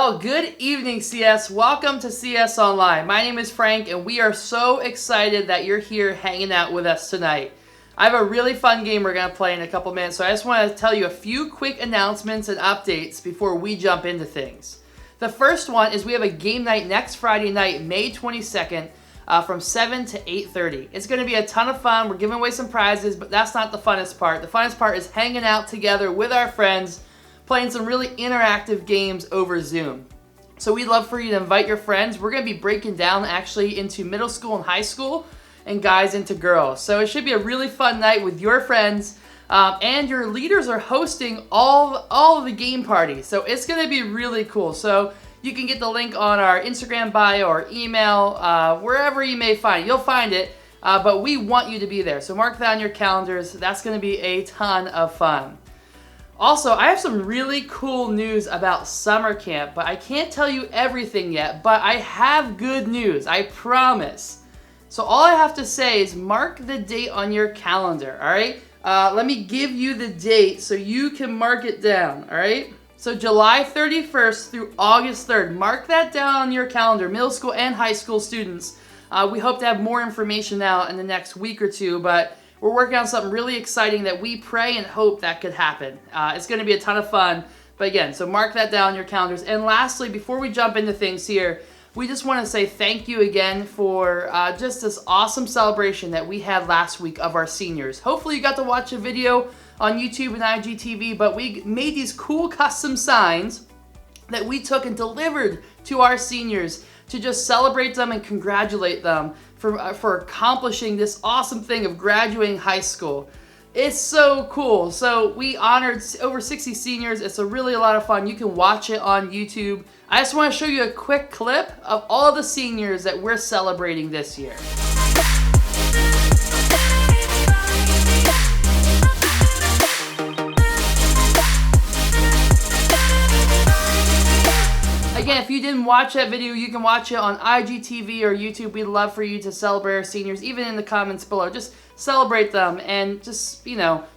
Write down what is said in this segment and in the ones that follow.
Well, good evening, CS. Welcome to CS Online. My name is Frank, and we are so excited that you're here hanging out with us tonight. I have a really fun game we're going to play in a couple minutes, so I just want to tell you a few quick announcements and updates before we jump into things. The first one is we have a game night next Friday night, May 22nd, from 7 to 8:30. It's going to be a ton of fun. We're giving away some prizes, but that's not the funnest part. The funnest part is hanging out together with our friends, playing some really interactive games over Zoom. So we'd love for you to invite your friends. We're going to be breaking down actually into middle school and high school and guys into girls. So it should be a really fun night with your friends. And your leaders are hosting all of the game parties. So it's going to be really cool. So you can get the link on our Instagram bio or email, wherever you may find it. You'll find it, but we want you to be there. So mark that on your calendars. That's going to be a ton of fun. Also, I have some really cool news about summer camp, but I can't tell you everything yet, but I have good news, I promise. So all I have to say is mark the date on your calendar, all right? Let me give you the date so you can mark it down, all right? So July 31st through August 3rd, mark that down on your calendar, middle school and high school students. We hope to have more information out in the next week or two, but we're working on something really exciting that we pray and hope that could happen. It's going to be a ton of fun. But again, so mark that down on your calendars. And lastly, before we jump into things here, we just want to say thank you again for just this awesome celebration that we had last week of our seniors. Hopefully you got to watch a video on YouTube and IGTV, but we made these cool custom signs that we took and delivered to our seniors to just celebrate them and congratulate them for accomplishing this awesome thing of graduating high school. It's so cool. So we honored over 60 seniors. It's really a lot of fun. You can watch it on YouTube. I just want to show you a quick clip of all the seniors that we're celebrating this year. Again, if you didn't watch that video, you can watch it on IGTV or YouTube. We'd love for you to celebrate our seniors, even in the comments below. Just celebrate them and just,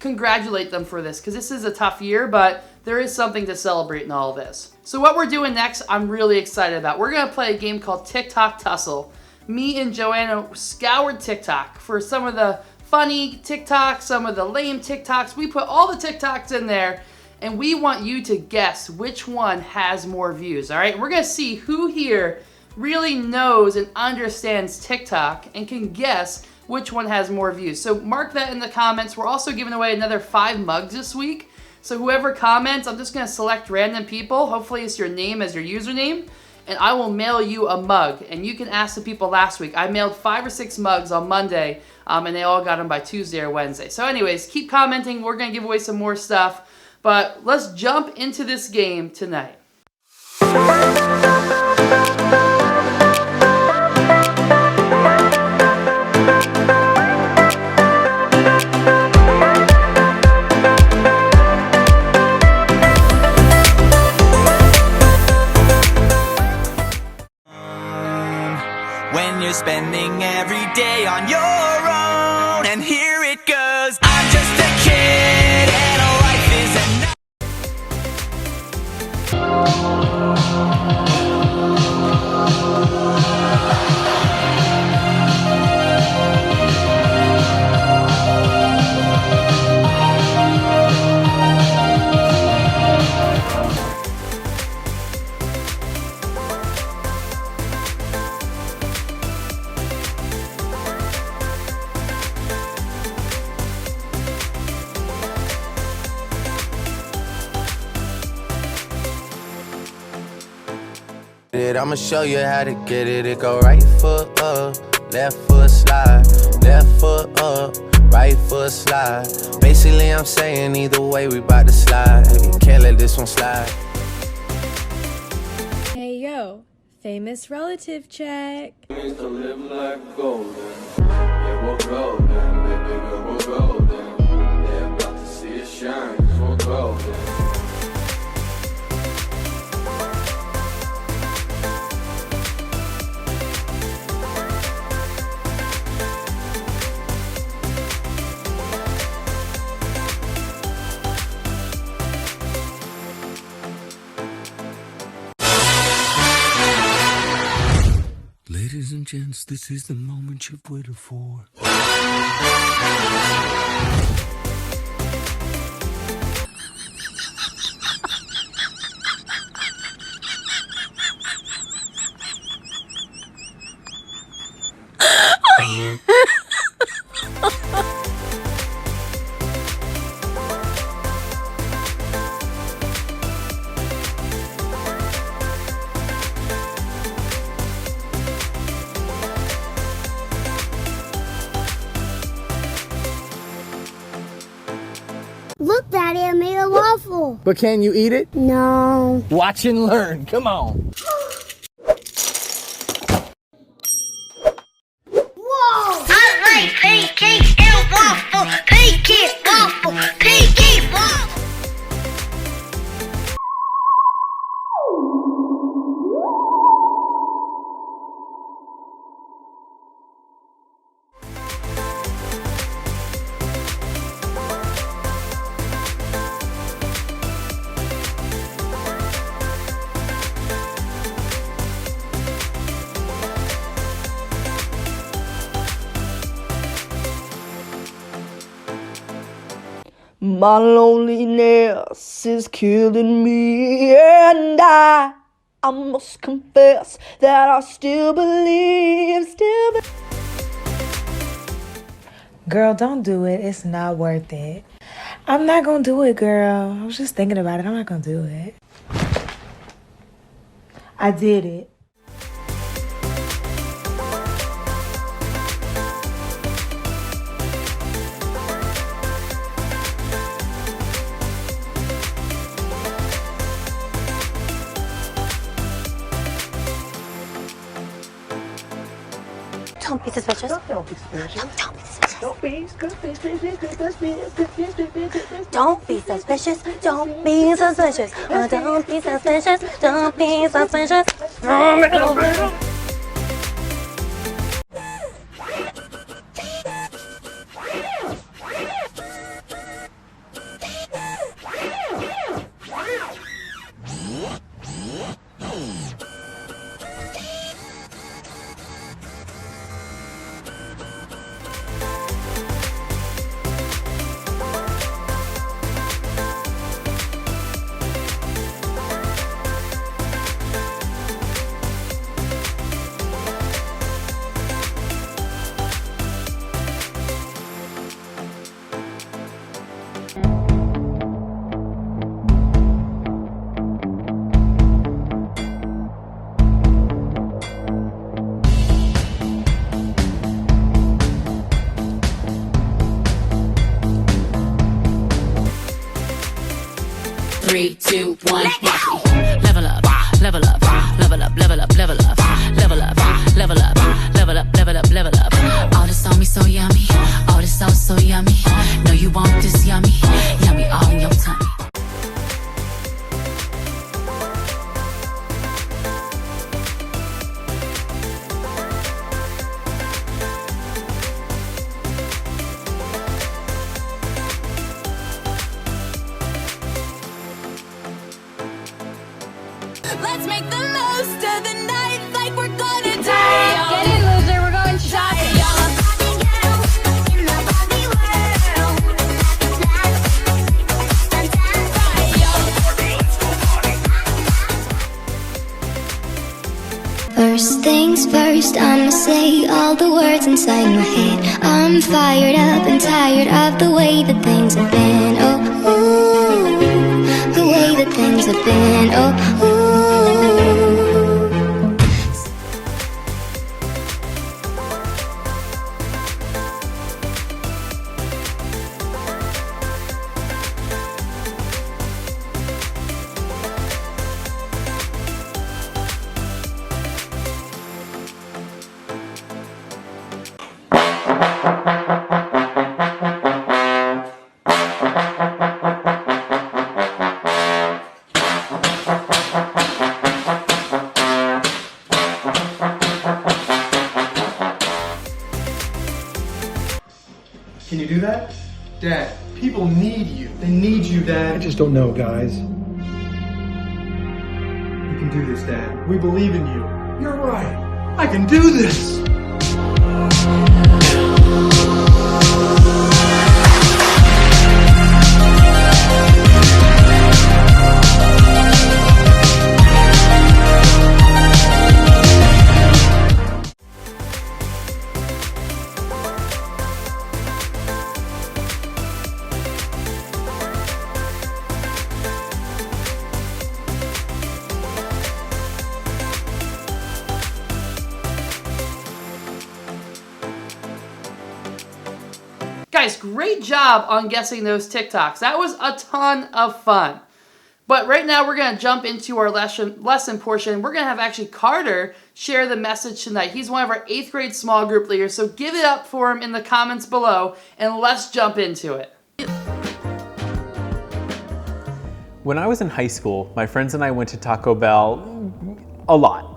congratulate them for this, because this is a tough year, but there is something to celebrate in all of this. So what we're doing next, I'm really excited about. We're going to play a game called TikTok Tussle. Me and Joanna scoured TikTok for some of the funny TikToks, some of the lame TikToks. We put all the TikToks in there, and we want you to guess which one has more views, all right? And we're going to see who here really knows and understands TikTok and can guess which one has more views. So mark that in the comments. We're also giving away another 5 mugs this week. So whoever comments, I'm just going to select random people. Hopefully it's your name as your username, and I will mail you a mug. And you can ask the people last week. I mailed 5 or 6 mugs on Monday, and they all got them by Tuesday or Wednesday. So anyways, keep commenting. We're going to give away some more stuff. But let's jump into this game tonight. When you're spending every day on your own, and here it goes. I'm just a kid and a life is enough. I'ma show you how to get it. It go right foot up, left foot slide, left foot up, right foot slide. Basically I'm saying either way we bout to slide. Can't let this one slide. Hey yo, famous relative check. Used to live like golden. Yeah, we're golden, baby girl, we're golden. They're about to see us shine, 'cause we're golden. gents, this is the moment you've waited for. Look, Daddy, I made a waffle. But can you eat it? No. Watch and learn. Come on. Whoa! I like pancakes and waffle. Pancake waffle. Pancake waffle. My loneliness is killing me, and I must confess that I still believe. Girl, don't do it. It's not worth it. I'm not gonna do it, girl. I was just thinking about it. I'm not gonna do it. I did it. Don't be suspicious. Don't be suspicious. Don't be suspicious. Don't be suspicious. Don't be suspicious. Don't be suspicious. Oh, don't be suspicious. Don't be suspicious. Three, two, one, level up, level up, level up, level up, level up, level up, level up, level up, level up, level up. All this on me so yummy, all this sauce so yummy. No, you want this yummy, yummy all in your tummy. Let's make the most of the night like we're gonna die. Get in, loser. We're going shopping. First things first, I'ma say all the words inside my head. I'm fired up and tired of the way that things have been. Oh, ooh, the way that things have been. Oh, ooh. Can you do that? Dad, people need you. They need you, Dad. I just don't know, guys. You can do this, Dad. We believe in you. You're right. I can do this. Guys, great job on guessing those TikToks. That was a ton of fun. But right now we're going to jump into our lesson portion. We're going to have actually Carter share the message tonight. He's one of our 8th grade small group leaders, so give it up for him in the comments below, and let's jump into it. When I was in high school, my friends and I went to Taco Bell a lot.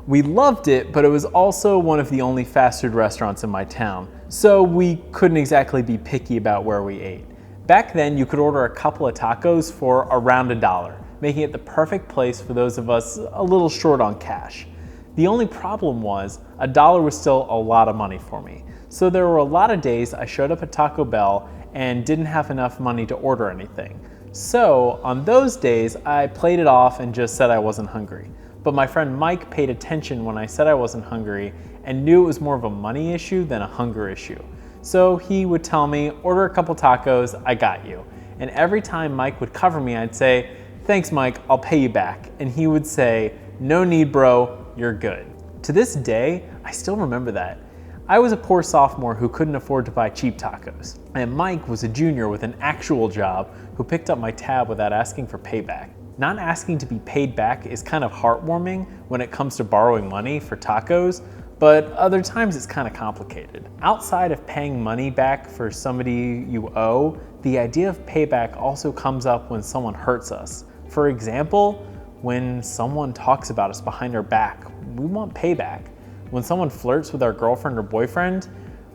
We loved it, but it was also one of the only fast food restaurants in my town, so we couldn't exactly be picky about where we ate. Back then, you could order a couple of tacos for around $1, making it the perfect place for those of us a little short on cash. The only problem was, $1 was still a lot of money for me. So there were a lot of days I showed up at Taco Bell and didn't have enough money to order anything. So on those days, I played it off and just said I wasn't hungry. But my friend Mike paid attention when I said I wasn't hungry and knew it was more of a money issue than a hunger issue. So he would tell me, order a couple tacos, I got you. And every time Mike would cover me, I'd say, thanks Mike, I'll pay you back. And he would say, no need bro, you're good. To this day, I still remember that. I was a poor sophomore who couldn't afford to buy cheap tacos. And Mike was a junior with an actual job who picked up my tab without asking for payback. Not asking to be paid back is kind of heartwarming when it comes to borrowing money for tacos, but other times it's kind of complicated. Outside of paying money back for somebody you owe, the idea of payback also comes up when someone hurts us. For example, when someone talks about us behind our back, we want payback. When someone flirts with our girlfriend or boyfriend,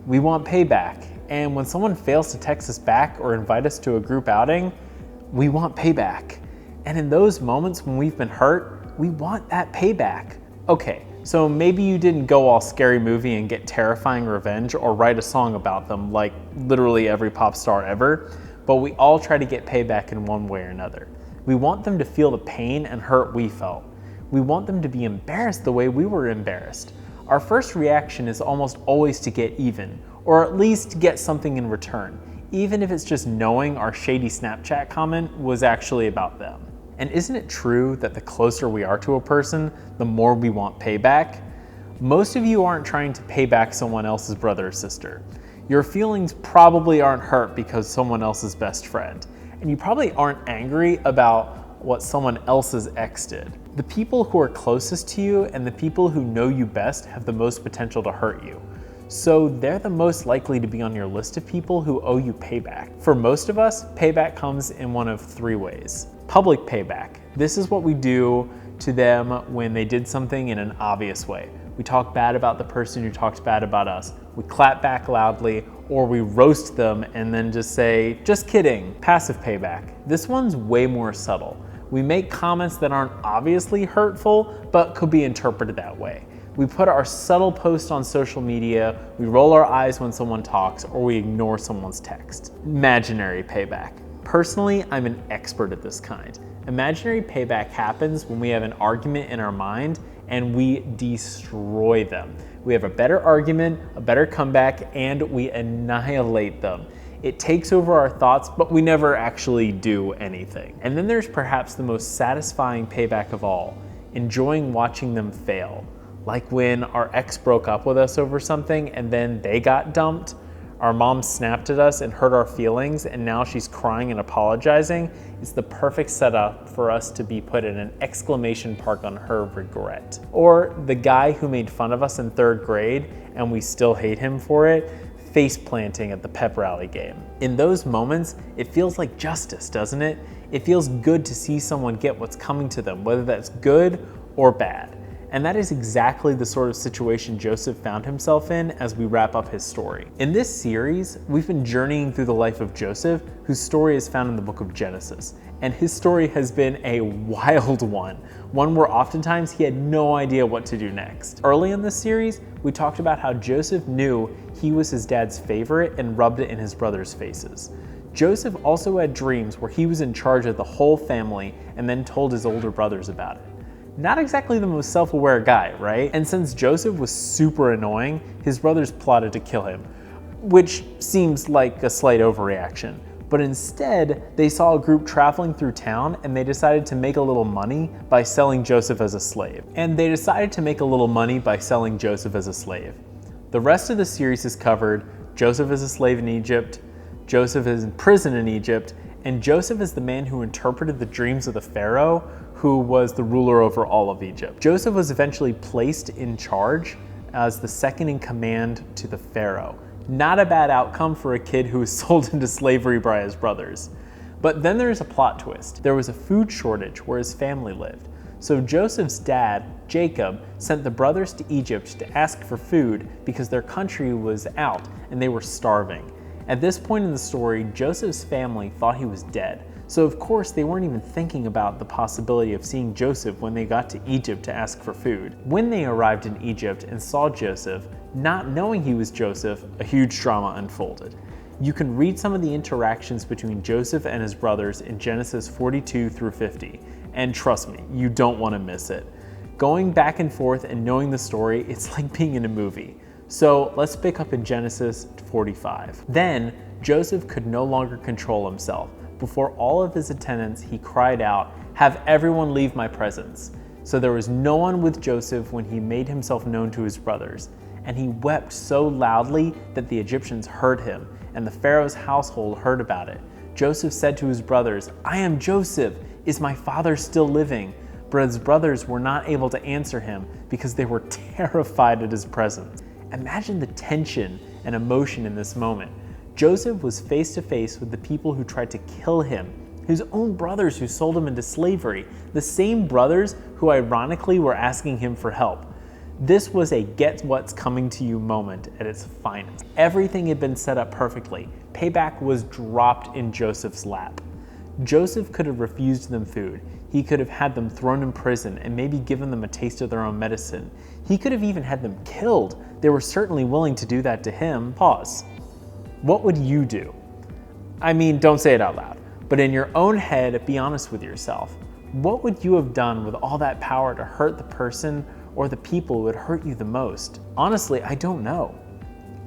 we want payback. And when someone fails to text us back or invite us to a group outing, we want payback. And in those moments when we've been hurt, we want that payback. Okay, so maybe you didn't go all Scary Movie and get terrifying revenge or write a song about them like literally every pop star ever, but we all try to get payback in one way or another. We want them to feel the pain and hurt we felt. We want them to be embarrassed the way we were embarrassed. Our first reaction is almost always to get even, or at least get something in return, even if it's just knowing our shady Snapchat comment was actually about them. And isn't it true that the closer we are to a person, the more we want payback? Most of you aren't trying to pay back someone else's brother or sister. Your feelings probably aren't hurt because someone else's best friend. And you probably aren't angry about what someone else's ex did. The people who are closest to you and the people who know you best have the most potential to hurt you. So they're the most likely to be on your list of people who owe you payback. For most of us, payback comes in one of 3 ways. Public payback. This is what we do to them when they did something in an obvious way. We talk bad about the person who talked bad about us. We clap back loudly, or we roast them and then just say, just kidding. Passive payback. This one's way more subtle. We make comments that aren't obviously hurtful, but could be interpreted that way. We put our subtle post on social media, we roll our eyes when someone talks, or we ignore someone's text. Imaginary payback. Personally, I'm an expert at this kind. Imaginary payback happens when we have an argument in our mind and we destroy them. We have a better argument, a better comeback, and we annihilate them. It takes over our thoughts, but we never actually do anything. And then there's perhaps the most satisfying payback of all, enjoying watching them fail. Like when our ex broke up with us over something and then they got dumped. Our mom snapped at us and hurt our feelings, and now she's crying and apologizing. It's the perfect setup for us to be put in an exclamation mark on her regret. Or the guy who made fun of us in 3rd grade and we still hate him for it, face planting at the pep rally game. In those moments, it feels like justice, doesn't it? It feels good to see someone get what's coming to them, whether that's good or bad. And that is exactly the sort of situation Joseph found himself in as we wrap up his story. In this series, we've been journeying through the life of Joseph, whose story is found in the book of Genesis. And his story has been a wild one where oftentimes he had no idea what to do next. Early in this series, we talked about how Joseph knew he was his dad's favorite and rubbed it in his brothers' faces. Joseph also had dreams where he was in charge of the whole family and then told his older brothers about it. Not exactly the most self-aware guy, right? And since Joseph was super annoying, his brothers plotted to kill him, which seems like a slight overreaction. But instead, they saw a group traveling through town and they decided to make a little money by selling Joseph as a slave. The rest of the series is covered: Joseph is a slave in Egypt, Joseph is in prison in Egypt, and Joseph is the man who interpreted the dreams of the Pharaoh, who was the ruler over all of Egypt. Joseph was eventually placed in charge as the second in command to the Pharaoh. Not a bad outcome for a kid who was sold into slavery by his brothers. But then there's a plot twist. There was a food shortage where his family lived. So Joseph's dad, Jacob, sent the brothers to Egypt to ask for food because their country was out and they were starving. At this point in the story, Joseph's family thought he was dead. So of course they weren't even thinking about the possibility of seeing Joseph when they got to Egypt to ask for food. When they arrived in Egypt and saw Joseph, not knowing he was Joseph, a huge drama unfolded. You can read some of the interactions between Joseph and his brothers in Genesis 42 through 50, and trust me, you don't want to miss it. Going back and forth and knowing the story, it's like being in a movie. So let's pick up in Genesis 45. Then Joseph could no longer control himself. Before all of his attendants, he cried out, "Have everyone leave my presence." So there was no one with Joseph when he made himself known to his brothers. And he wept so loudly that the Egyptians heard him, and the Pharaoh's household heard about it. Joseph said to his brothers, "I am Joseph. Is my father still living?" But his brothers were not able to answer him because they were terrified at his presence. Imagine the tension and emotion in this moment. Joseph was face to face with the people who tried to kill him, his own brothers who sold him into slavery, the same brothers who ironically were asking him for help. This was a get what's coming to you moment at its finest. Everything had been set up perfectly. Payback was dropped in Joseph's lap. Joseph could have refused them food. He could have had them thrown in prison and maybe given them a taste of their own medicine. He could have even had them killed. They were certainly willing to do that to him. Pause. What would you do? I mean, don't say it out loud, but in your own head, be honest with yourself. What would you have done with all that power to hurt the person or the people who would hurt you the most? Honestly, I don't know.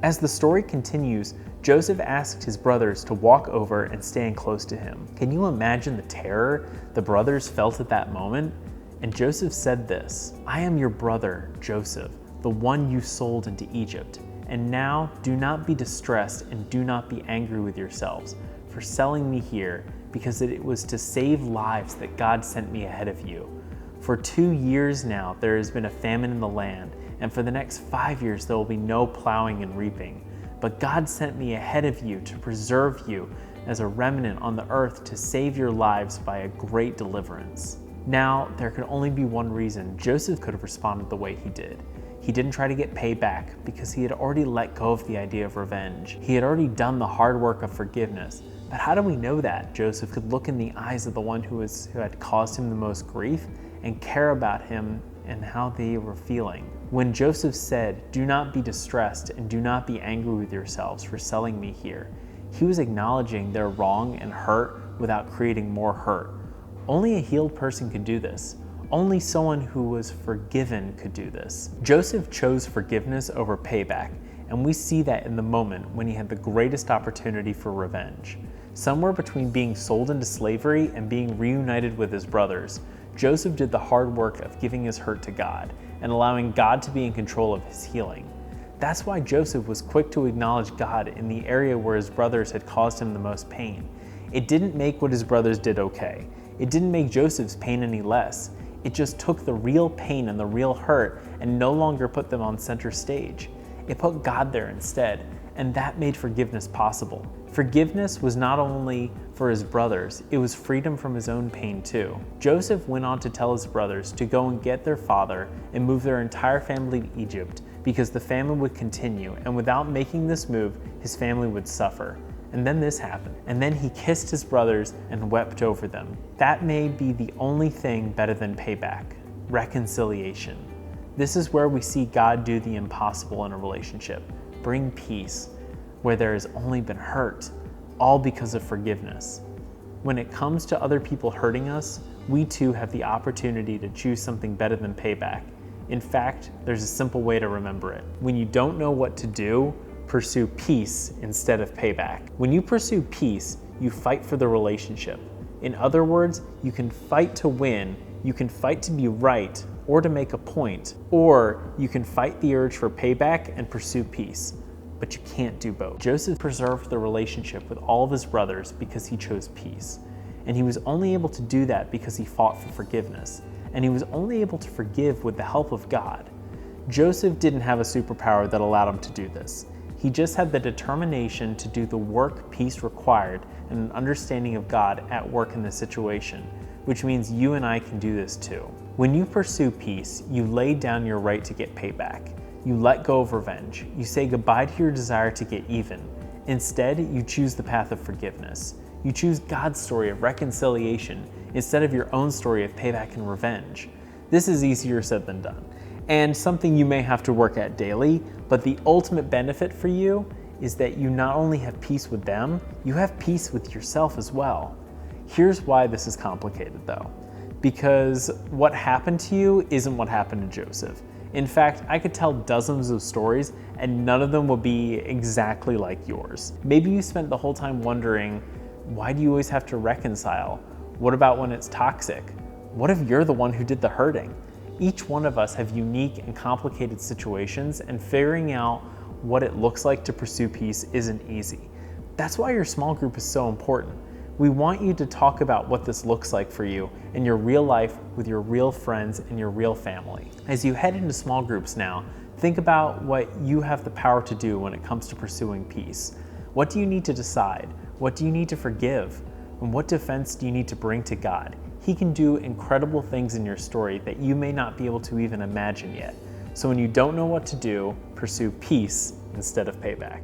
As the story continues, Joseph asked his brothers to walk over and stand close to him. Can you imagine the terror the brothers felt at that moment? And Joseph said this, "I am your brother, Joseph, the one you sold into Egypt. And now do not be distressed and do not be angry with yourselves for selling me here, because it was to save lives that God sent me ahead of you. For 2 years now there has been a famine in the land, and for the next 5 years there will be no plowing and reaping. But God sent me ahead of you to preserve you as a remnant on the earth to save your lives by a great deliverance." Now, there could only be one reason Joseph could have responded the way he did. He didn't try to get payback because he had already let go of the idea of revenge. He had already done the hard work of forgiveness. But how do we know that Joseph could look in the eyes of the one who had caused him the most grief and care about him and how they were feeling? When Joseph said, "Do not be distressed and do not be angry with yourselves for selling me here," he was acknowledging their wrong and hurt without creating more hurt. Only a healed person could do this. Only someone who was forgiven could do this. Joseph chose forgiveness over payback, and we see that in the moment when he had the greatest opportunity for revenge. Somewhere between being sold into slavery and being reunited with his brothers, Joseph did the hard work of giving his hurt to God and allowing God to be in control of his healing. That's why Joseph was quick to acknowledge God in the area where his brothers had caused him the most pain. It didn't make what his brothers did okay. It didn't make Joseph's pain any less. It just took the real pain and the real hurt and no longer put them on center stage. It put God there instead. and that made forgiveness possible. Forgiveness was not only for his brothers, it was freedom from his own pain too. Joseph went on to tell his brothers to go and get their father and move their entire family to Egypt because the famine would continue, and without making this move, his family would suffer. And then this happened. And then he kissed his brothers and wept over them. That may be the only thing better than payback: reconciliation. This is where we see God do the impossible in a relationship, bring peace where there has only been hurt, all because of forgiveness. When it comes to other people hurting us, we too have the opportunity to choose something better than payback. In fact, there's a simple way to remember it. When you don't know what to do, pursue peace instead of payback. When you pursue peace, you fight for the relationship. In other words, you can fight to win, you can fight to be right or to make a point, or you can fight the urge for payback and pursue peace. But you can't do both. Joseph preserved the relationship with all of his brothers because he chose peace. And he was only able to do that because he fought for forgiveness. And he was only able to forgive with the help of God. Joseph didn't have a superpower that allowed him to do this. He just had the determination to do the work peace required and an understanding of God at work in this situation, which means you and I can do this too. When you pursue peace, you lay down your right to get payback. You let go of revenge. You say goodbye to your desire to get even. Instead, you choose the path of forgiveness. You choose God's story of reconciliation instead of your own story of payback and revenge. This is easier said than done, and something you may have to work at daily, but the ultimate benefit for you is that you not only have peace with them, you have peace with yourself as well. Here's why this is complicated though. Because what happened to you isn't what happened to Joseph. In fact, I could tell dozens of stories and none of them would be exactly like yours. Maybe you spent the whole time wondering, why do you always have to reconcile? What about when it's toxic? What if you're the one who did the hurting? Each one of us have unique and complicated situations, and figuring out what it looks like to pursue peace isn't easy. That's why your small group is so important. We want you to talk about what this looks like for you in your real life with your real friends and your real family. As you head into small groups now, think about what you have the power to do when it comes to pursuing peace. What do you need to decide? What do you need to forgive? And what defense do you need to bring to God? He can do incredible things in your story that you may not be able to even imagine yet. So when you don't know what to do, pursue peace instead of payback.